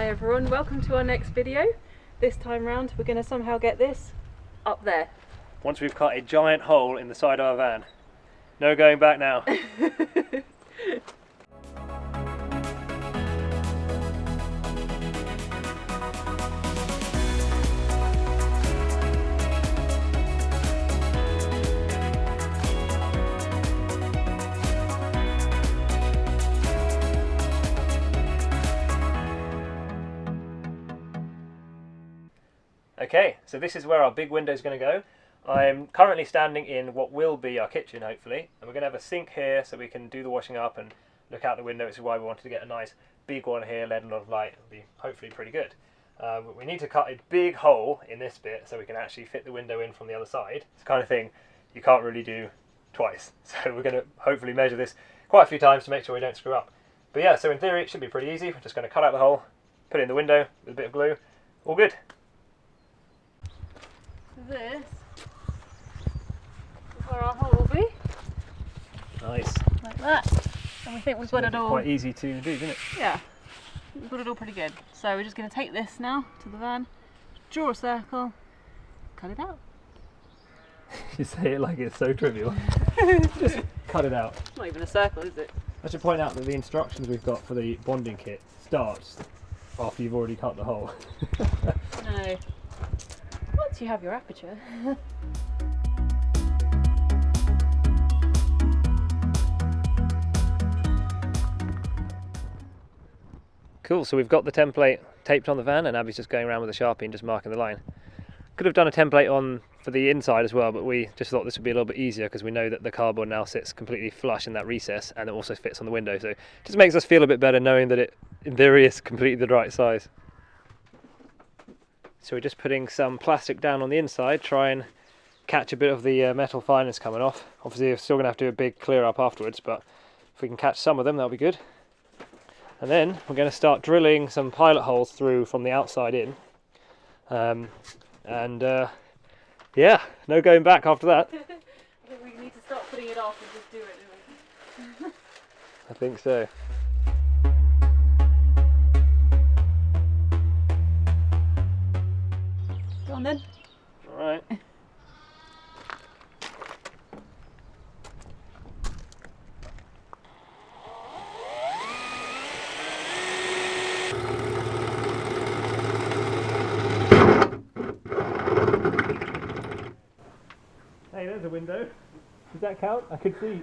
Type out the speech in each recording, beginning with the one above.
Hi everyone, welcome to our next video. This time round we're going to somehow get this up there. Once we've cut a giant hole in the side of our van. No going back now. Okay, so this is where our big window is going to go. I'm currently standing in what will be our kitchen, hopefully, and we're going to have a sink here so we can do the washing up and look out the window, which is why we wanted to get a nice big one here, let a lot of light, and be hopefully pretty good. But we need to cut a big hole in this bit so we can actually fit the window in from the other side. It's the kind of thing you can't really do twice, so we're going to hopefully measure this quite a few times to make sure we don't screw up. But yeah, so in theory it should be pretty easy. We're just going to cut out the hole, put it in the window with a bit of glue, all good. This is where our hole will be. Nice. Like that. And we think we've got it all. Quite easy to do, isn't it? Yeah. We've got it all pretty good. So we're just going to take this now to the van, draw a circle, cut it out. You say it like it's so trivial. Just cut it out. It's not even a circle, is it? I should point out that the instructions we've got for the bonding kit starts after you've already cut the hole. No. Once you have your aperture. Cool, so we've got the template taped on the van and Abby's just going around with a Sharpie and just marking the line. Could have done a template on for the inside as well, but we just thought this would be a little bit easier because we know that the cardboard now sits completely flush in that recess and it also fits on the window, so it just makes us feel a bit better knowing that it in theory is completely the right size. So we're just putting some plastic down on the inside, try and catch a bit of the metal fineness coming off. Obviously we're still going to have to do a big clear up afterwards, but if we can catch some of them that'll be good. And then we're going to start drilling some pilot holes through from the outside in. Yeah, no going back after that. I think we need to start putting it off and just do it, don't we? I think so. Go on then. Alright. Hey, there's a window. Does that count? I could see.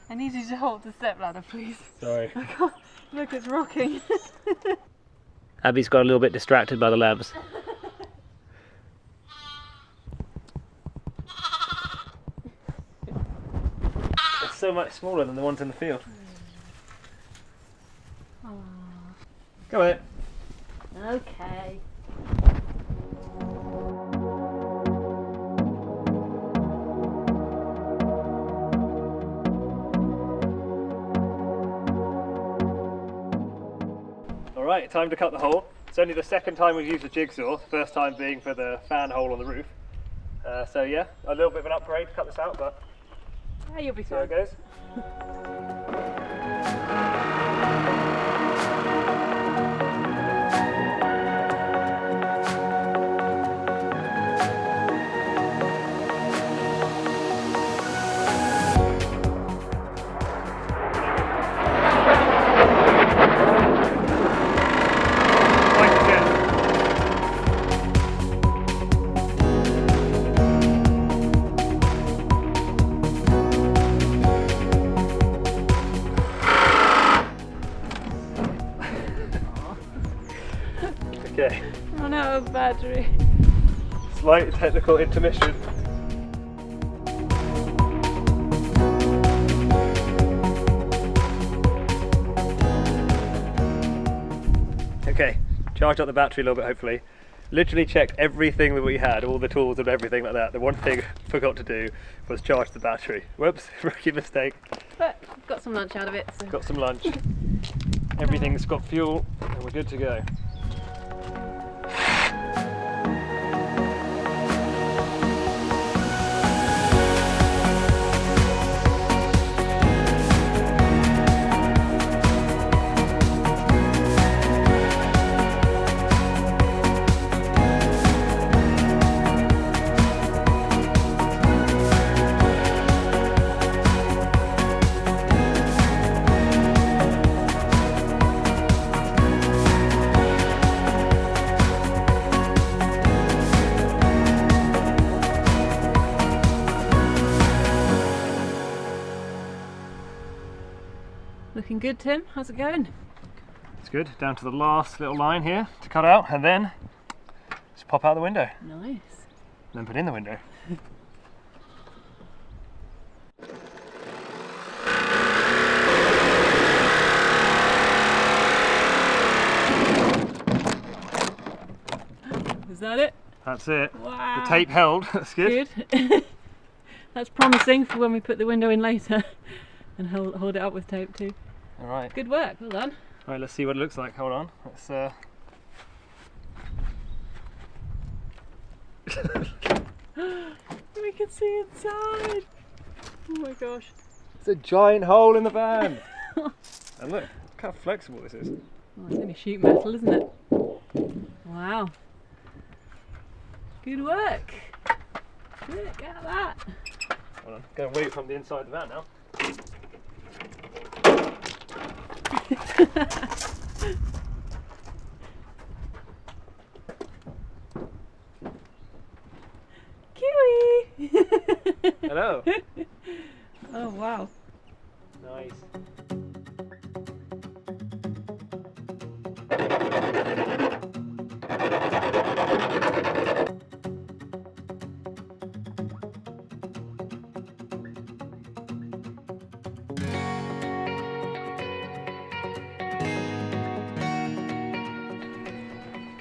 I need you to hold the step ladder, please. Sorry. Look, it's rocking. Abby's got a little bit distracted by the lamps. It's so much smaller than the ones in the field. Go ahead. Okay. Alright, time to cut the hole. It's only the second time we've used a jigsaw, first time being for the fan hole on the roof. So yeah, a little bit of an upgrade to cut this out, but Yeah, you'll be see how it fine. goes. Okay. Run out of battery. Slight technical intermission. Okay, charged up the battery a little bit hopefully. Literally checked everything that we had, all the tools and everything like that. The one thing I forgot to do was charge the battery. Whoops, rookie mistake. But got some lunch out of it. So. Got some lunch. Everything's got fuel and we're good to go. Looking good, Tim. How's it going? It's good. Down to the last little line here to cut out, and then just pop out the window. Nice. Then put in the window. Is that it? That's it. Wow. The tape held. That's good. Good. That's promising for when we put the window in later and hold it up with tape too. All right. Good work. Well done. All right. Let's see what it looks like. Hold on. Let's. We can see inside. Oh my gosh. It's a giant hole in the van. And look how flexible this is. Oh, it's only sheet metal, isn't it? Wow. Good work. Look at that. Hold on. Going to wait from the inside of the van now. Kiwi! Hello. Oh wow. Nice.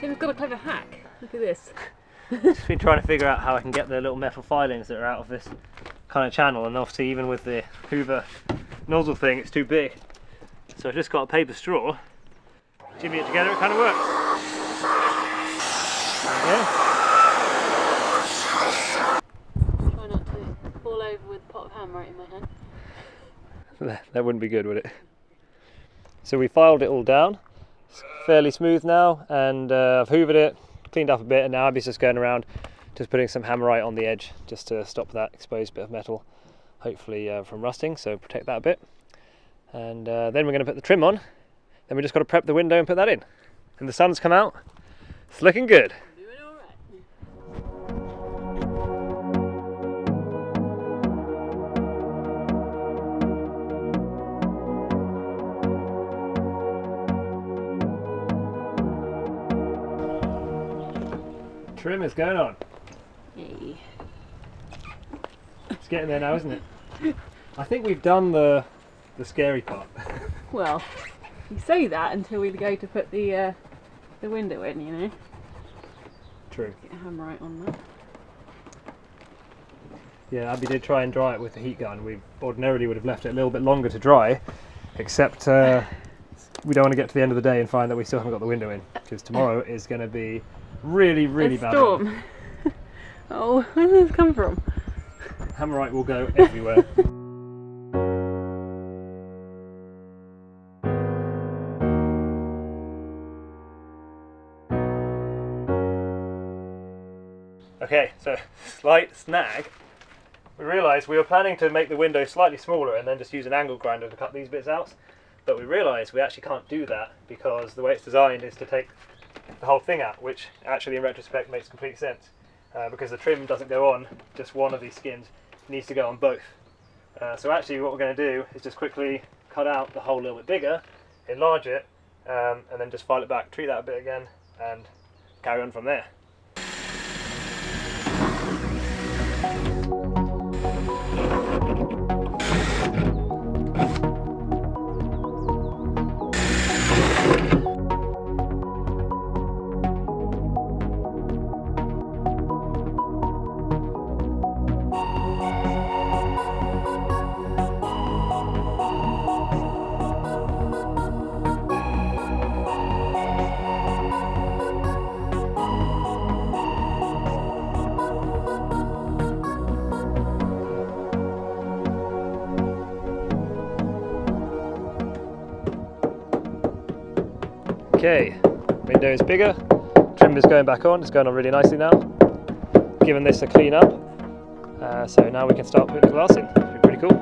Tim's got a clever hack. Look at this. Just been trying to figure out how I can get the little metal filings that are out of this kind of channel, and obviously even with the Hoover nozzle thing it's too big. So I've just got a paper straw, jimmy it together, it kind of works. Yeah. Try not to fall over with a pot of hammerite in my hand. That wouldn't be good, would it? So we filed it all down. It's fairly smooth now, and I've hoovered it, cleaned up a bit, and now Abby's just going around just putting some hammerite on the edge just to stop that exposed bit of metal, hopefully from rusting, so protect that a bit. And then we're going to put the trim on, then we just got to prep the window and put that in. And the sun's come out, it's looking good. Doing all right. Trim is going on. Hey. It's getting there now, isn't it? I think we've done the scary part. Well, you say that until we go to put the window in, you know. True. Get a hammerite on that. Yeah, Abby did try and dry it with the heat gun. We ordinarily would have left it a little bit longer to dry, except we don't want to get to the end of the day and find that we still haven't got the window in, because tomorrow is going to be really, really bad. Storm. Oh, where did this come from? Hammerite will go everywhere. Okay, so slight snag. We realised we were planning to make the window slightly smaller and then just use an angle grinder to cut these bits out, but we realised we actually can't do that because the way it's designed is to take the whole thing out, which actually in retrospect makes complete sense, because the trim doesn't go on just one of these skins, it needs to go on both. So actually what we're going to do is just quickly cut out the hole a little bit bigger, enlarge it, and then just file it back, treat that a bit again, and carry on from there. Okay, window is bigger, trim is going back on, it's going on really nicely now. Given this a clean up, so now we can start putting the glass in, it'll be pretty cool.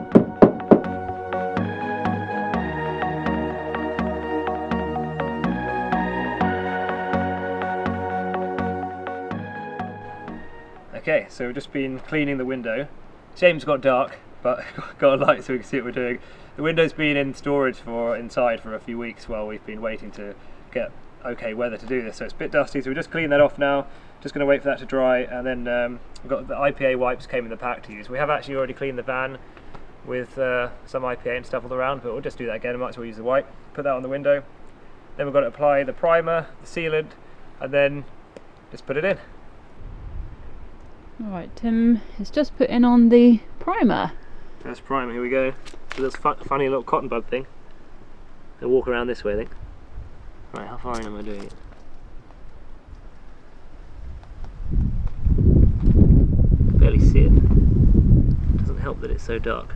Okay, so we've just been cleaning the window. James got dark, but got a light so we can see what we're doing. The window's been in storage inside for a few weeks while we've been waiting to get okay weather to do this, so it's a bit dusty, so we just clean that off now. Just going to wait for that to dry, and then we've got the IPA wipes came in the pack to use. We have actually already cleaned the van with some IPA and stuff all around, but we'll just do that again. I might as well use the wipe. Put that on the window. Then we've got to apply the primer, the sealant, and then just put it in. Alright, Tim is just putting on the primer. First primer, here we go. So this funny little cotton bud thing. I'll walk around this way, I think. Right, how far in am I doing it? Barely see it. Doesn't help that it's so dark.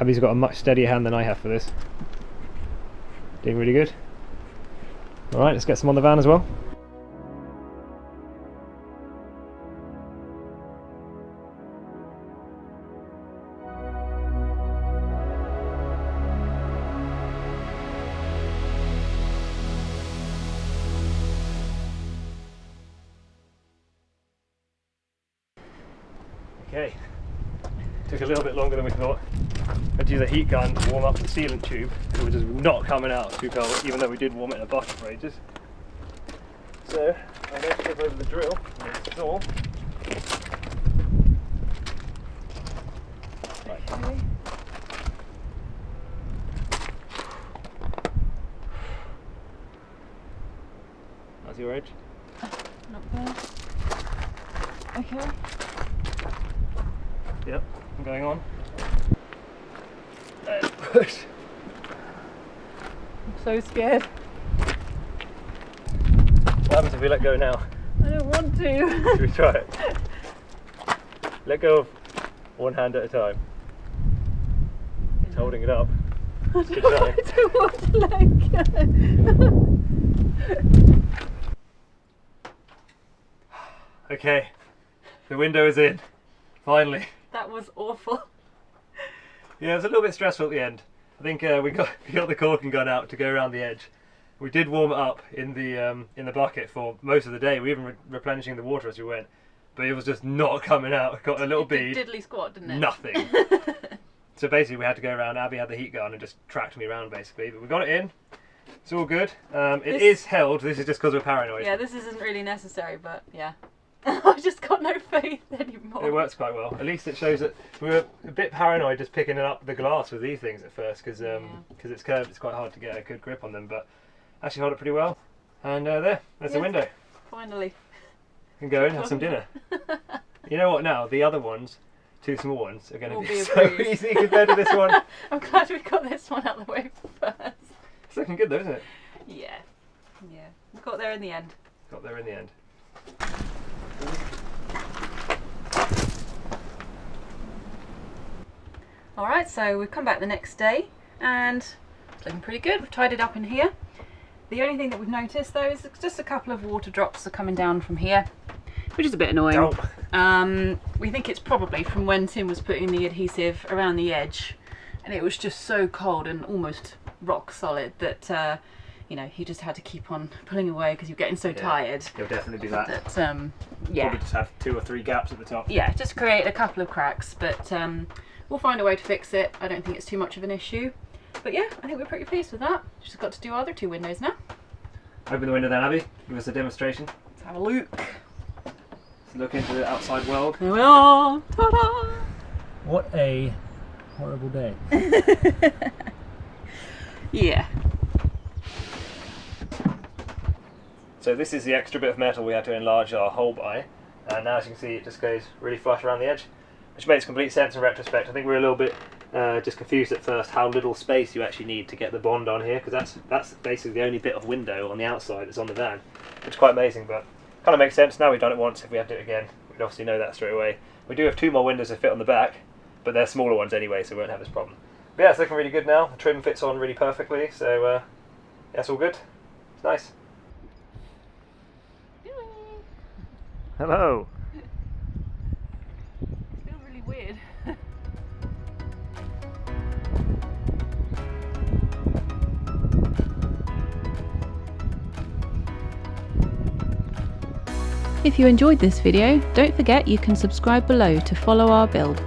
Abby's got a much steadier hand than I have for this. Doing really good. Alright, let's get some on the van as well. Okay, took a little bit longer than we thought. I had to use a heat gun to warm up the sealant tube. It was just not coming out, too cold, even though we did warm it in a bucket for ages. So I'm going to give over the drill and install. Right. Okay. How's your edge? Not bad. Okay. Yep, I'm going on. And push. I'm so scared. What happens if we let go now? I don't want to. Should we try it? Let go of one hand at a time. It's holding it up. Good try. I don't want to let go. Okay, the window is in. Finally. That was awful. Yeah, it was a little bit stressful at the end. I think we got the caulking gun out to go around the edge. We did warm it up in the bucket for most of the day. We were even replenishing the water as we went, but it was just not coming out. Got a little bead. Diddly squat, didn't it? Nothing. So basically, we had to go around. Abby had the heat gun and just tracked me around basically. But we got it in. It's all good. It is held. This is just because we're paranoid. Yeah, this isn't really necessary, but yeah. I just got no faith anymore. It works quite well. At least it shows that we were a bit paranoid just picking up the glass with these things at first because it's curved. It's quite hard to get a good grip on them, but actually hold it pretty well. And there's the window. Finally. We can go and have some dinner. You know what? Now the other ones, two small ones, are going to be a so breeze. easy compared to this one. I'm glad we got this one out of the way first. It's looking good though, isn't it? Yeah. Yeah. We got there in the end. Got there in the end. Alright, so we've come back the next day and it's looking pretty good. We've tied it up in here. The only thing that we've noticed though is just a couple of water drops are coming down from here, which is a bit annoying. We think it's probably from when Tim was putting the adhesive around the edge and it was just so cold and almost rock solid that you know, he just had to keep on pulling away because you're getting so tired. You'll definitely do that. Yeah. Probably just have 2 or 3 gaps at the top. Yeah, just create a couple of cracks, but we'll find a way to fix it. I don't think it's too much of an issue. But yeah, I think we're pretty pleased with that. Just got to do our other 2 windows now. Open the window then, Abby. Give us a demonstration. Let's have a look. Let's look into the outside world. Here we are. Ta-da! What a horrible day. Yeah. So this is the extra bit of metal we had to enlarge our hole by, and now as you can see it just goes really flush around the edge, which makes complete sense in retrospect. I think we were a little bit just confused at first how little space you actually need to get the bond on here, because that's basically the only bit of window on the outside that's on the van, which is quite amazing, but kind of makes sense. Now we've done it once, if we have to do it again we'd obviously know that straight away. We do have 2 more windows to fit on the back, but they're smaller ones anyway, so we won't have this problem. But yeah, it's looking really good now. The trim fits on really perfectly, so yeah, it's all good. It's nice. Hello. It feels really weird. If you enjoyed this video, don't forget you can subscribe below to follow our build.